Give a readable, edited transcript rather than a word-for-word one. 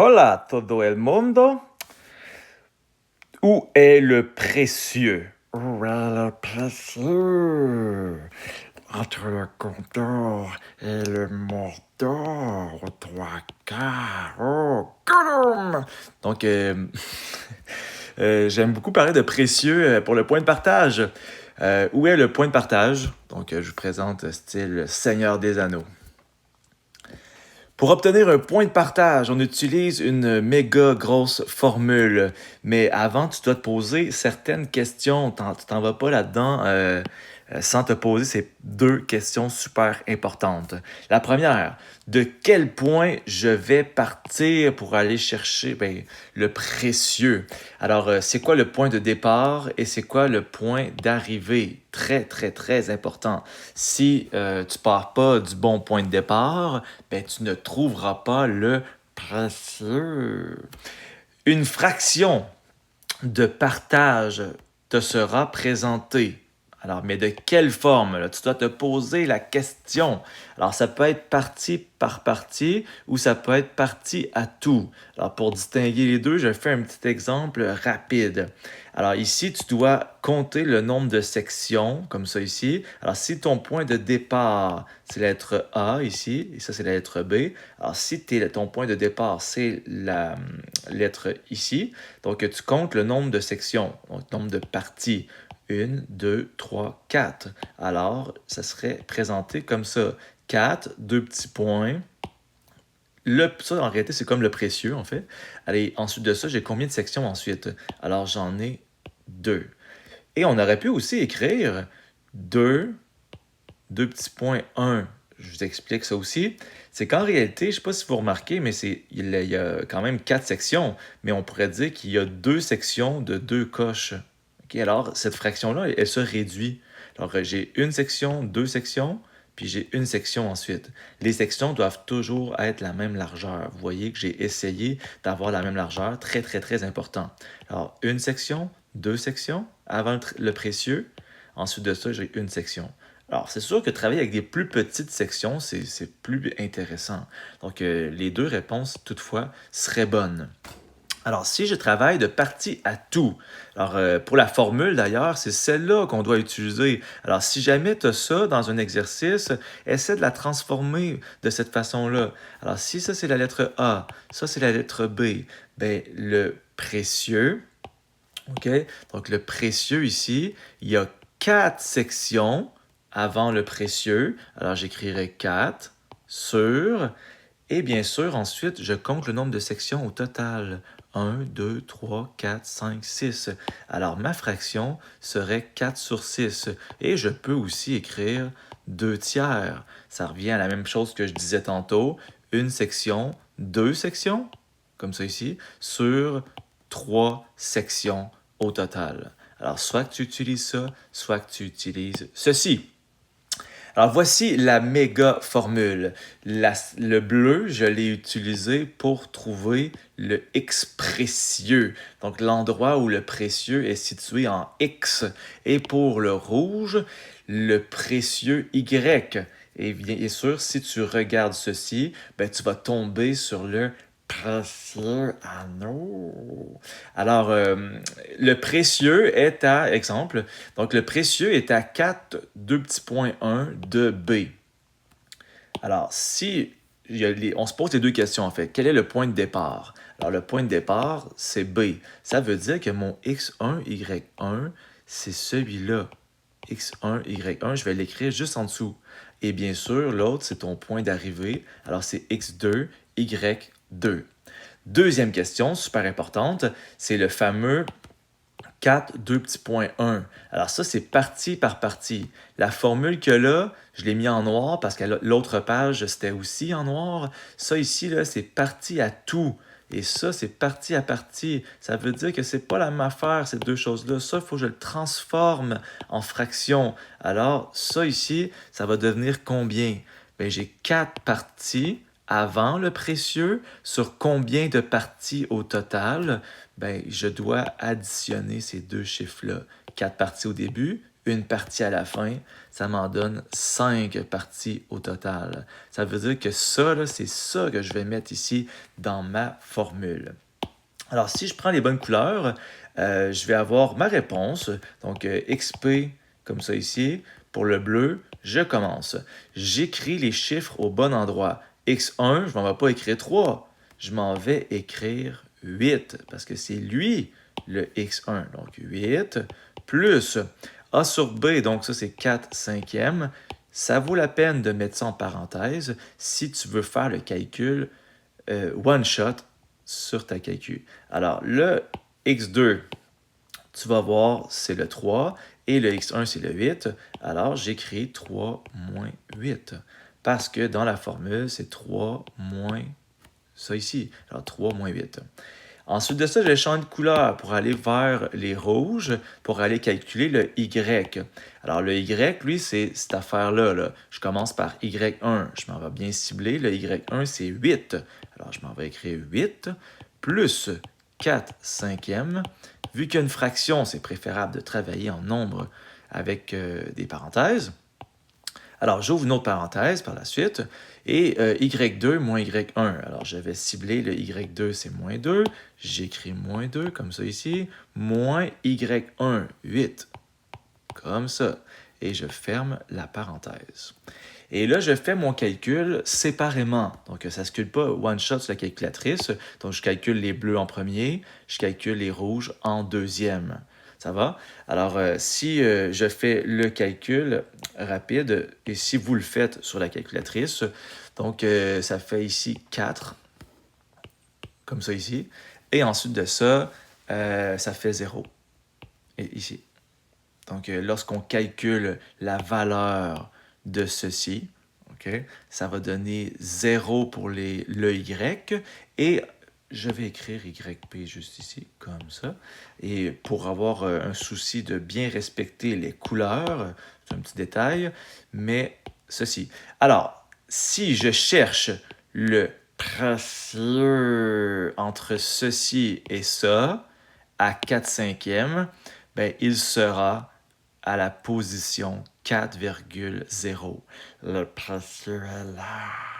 Hola todo el mundo. Où est le précieux? Où est le précieux? Entre le Condor et le Mordor, aux trois quarts. Oh, Gollum! Donc, j'aime beaucoup parler de précieux pour le point de partage. Où est le point de partage? Donc, je vous présente style Seigneur des Anneaux. Pour obtenir un point de partage, on utilise une méga grosse formule. Mais avant, tu dois te poser certaines questions. Tu t'en vas pas là-dedans sans te poser ces deux questions super importantes. La première, de quel point je vais partir pour aller chercher le précieux? Alors, c'est quoi le point de départ et c'est quoi le point d'arrivée? Très, très, très important. Si tu pars pas du bon point de départ, tu ne trouveras pas le précieux. Une fraction de partage te sera présentée. Alors, mais de quelle forme? Là? Tu dois te poser la question. Alors, ça peut être partie par partie ou ça peut être partie à tout. Alors, pour distinguer les deux, je fais un petit exemple rapide. Alors, ici, tu dois compter le nombre de sections, comme ça ici. Alors, si ton point de départ, c'est la lettre A ici, et ça, c'est la lettre B. Alors, si ton point de départ, c'est la lettre ici, donc tu comptes le nombre de sections, donc le nombre de parties. 1, 2, 3, 4. Alors, ça serait présenté comme ça. 4, deux petits points. Ça, en réalité, c'est comme le précieux, en fait. Allez, ensuite de ça, j'ai combien de sections ensuite? Alors, j'en ai 2. Et on aurait pu aussi écrire 2, deux petits points, 1. Je vous explique ça aussi. C'est qu'en réalité, je ne sais pas si vous remarquez, mais il y a quand même 4 sections. Mais on pourrait dire qu'il y a 2 sections de 2 coches. Okay, alors, cette fraction-là, elle se réduit. Alors, j'ai une section, 2 sections, puis j'ai une section ensuite. Les sections doivent toujours être la même largeur. Vous voyez que j'ai essayé d'avoir la même largeur. Très, très, très important. Alors, une section, 2 sections avant le précieux. Ensuite de ça, j'ai une section. Alors, c'est sûr que travailler avec des plus petites sections, c'est plus intéressant. Donc, les deux réponses, toutefois, seraient bonnes. Alors, si je travaille de partie à tout, alors pour la formule d'ailleurs, c'est celle-là qu'on doit utiliser. Alors, si jamais tu as ça dans un exercice, essaie de la transformer de cette façon-là. Alors, si ça c'est la lettre A, ça c'est la lettre B, le précieux, OK? Donc, le précieux ici, il y a 4 sections avant le précieux. Alors, j'écrirai 4 sur... Et bien sûr, ensuite, je compte le nombre de sections au total. 1, 2, 3, 4, 5, 6. Alors, ma fraction serait 4 sur 6. Et je peux aussi écrire 2 tiers. Ça revient à la même chose que je disais tantôt. Une section, 2 sections, comme ça ici, sur 3 sections au total. Alors, soit que tu utilises ça, soit que tu utilises ceci. Alors, voici la méga formule. Le bleu, je l'ai utilisé pour trouver le X précieux. Donc, l'endroit où le précieux est situé en X. Et pour le rouge, le précieux Y. Et bien sûr, si tu regardes ceci, tu vas tomber sur le précieux anneau. Alors, le précieux est à, exemple, donc le précieux est à 4, 2 petits points 1 de B. Alors, si on se pose les deux questions en fait, quel est le point de départ? Alors, le point de départ, c'est B. Ça veut dire que mon X1, Y1, c'est celui-là. X1, Y1, je vais l'écrire juste en dessous. Et bien sûr, l'autre, c'est ton point d'arrivée. Alors, c'est X2, Y2. Deuxième question, super importante, c'est le fameux 4, 2 petits points 1. Alors ça, c'est partie par partie. La formule que là, je l'ai mis en noir parce que l'autre page, c'était aussi en noir. Ça ici, là, c'est partie à tout. Et ça, c'est partie à partie. Ça veut dire que c'est pas la même affaire, ces deux choses-là. Ça, il faut que je le transforme en fraction. Alors, ça ici, ça va devenir combien? J'ai 4 parties avant le précieux. Sur combien de parties au total? Je dois additionner ces deux chiffres-là. 4 parties au début, une partie à la fin, ça m'en donne 5 parties au total. Ça veut dire que ça, là, c'est ça que je vais mettre ici dans ma formule. Alors, si je prends les bonnes couleurs, je vais avoir ma réponse. Donc, XP, comme ça ici. Pour le bleu, je commence. J'écris les chiffres au bon endroit. X1, je ne m'en vais pas écrire 3. Je m'en vais écrire 8, parce que c'est lui, le X1. Donc, 8 plus A sur B, donc ça, c'est 4 cinquièmes. Ça vaut la peine de mettre ça en parenthèse si tu veux faire le calcul one shot sur ta calcul. Alors, le X2, tu vas voir, c'est le 3 et le X1, c'est le 8. Alors, j'écris 3 moins 8 parce que dans la formule, c'est 3 moins ça ici. Alors, 3 moins 8. Ensuite de ça, je vais changer de couleur pour aller vers les rouges, pour aller calculer le Y. Alors, le Y, lui, c'est cette affaire-là. Là. Je commence par Y1. Je m'en vais bien cibler. Le Y1, c'est 8. Alors, je m'en vais écrire 8 plus 4 cinquièmes. Vu qu'il y a une fraction, c'est préférable de travailler en nombre avec des parenthèses. Alors, j'ouvre une autre parenthèse par la suite, et Y2 moins Y1. Alors, je vais cibler le Y2, c'est moins 2. J'écris moins 2, comme ça ici, moins Y1, 8. Comme ça. Et je ferme la parenthèse. Et là, je fais mon calcul séparément. Donc, ça ne se calcule pas one shot sur la calculatrice. Donc, je calcule les bleus en premier, je calcule les rouges en deuxième. Ça va? Alors, si je fais le calcul rapide, et si vous le faites sur la calculatrice, donc ça fait ici 4, comme ça ici. Et ensuite de ça, ça fait 0, et ici. Donc, lorsqu'on calcule la valeur de ceci, okay, ça va donner 0 pour le Y, et je vais écrire YP juste ici, comme ça. Et pour avoir un souci de bien respecter les couleurs, c'est un petit détail, mais ceci. Alors, si je cherche le précieux entre ceci et ça, à 4 cinquièmes, ben, il sera à la position 4,0. Le précieux est là.